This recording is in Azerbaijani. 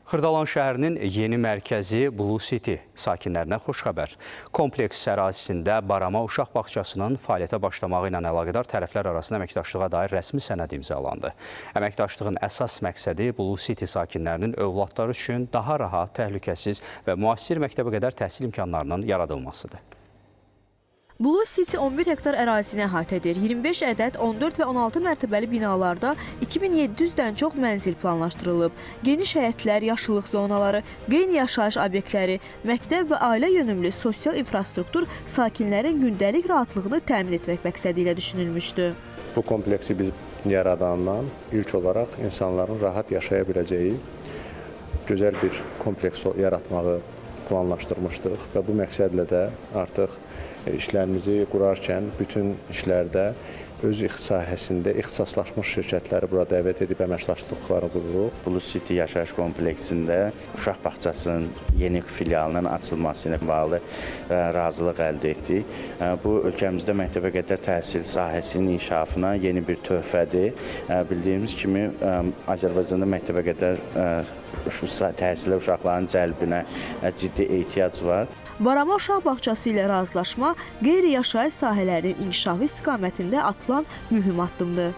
Xırdalan şəhərinin yeni mərkəzi Blue City sakinlərinə xoş xəbər. Kompleks ərazisində Barama uşaq bağçasının fəaliyyətə başlamağı ilə əlaqədar tərəflər arasında əməkdaşlığa dair rəsmi sənəd imzalandı. Əməkdaşlığın əsas məqsədi Blue City sakinlərinin övladları üçün daha rahat, təhlükəsiz və müasir məktəbə qədər təhsil imkanlarının yaradılmasıdır. Blue City 11 hektar ərazini əhatə edir. 25 ədəd 14 və 16 mərtəbəli binalarda 2700-dən çox mənzil planlaşdırılıb. Geniş həyətlər, yaşıllıq zonaları, qeyri-yaşayış obyektləri, məktəb və ailə yönümlü sosial infrastruktur sakinlərin gündəlik rahatlığını təmin etmək məqsədi ilə düşünülmüşdü. Bu kompleksi biz yaradandan ilk olaraq insanların rahat yaşaya biləcəyi gözəl bir kompleks yaratmağı planlaşdırmışdıq və bu məqsədlə də artıq işlərimizi qurarkən bütün işlərdə öz sahəsində ixtisaslaşmış şirkətləri bura dəvət edib əməkdaşlıqları qururuq. Blue City yaşayış kompleksində uşaq bağçasının yeni filialının açılması ilə bağlı razılıq əldə etdik. Bu, ölkəmizdə məktəbə qədər təhsil sahəsinin inkişafına yeni bir töhfədir. Bildiyimiz kimi, Azərbaycanda məktəbə qədər təhsilə uşaqların cəlbinə ciddi ehtiyac var. Barama uşaq bağçası ilə razılaşma qeyri-yaşayış sahələrinin inkişafı istiqamətində atılan mühüm addımdır.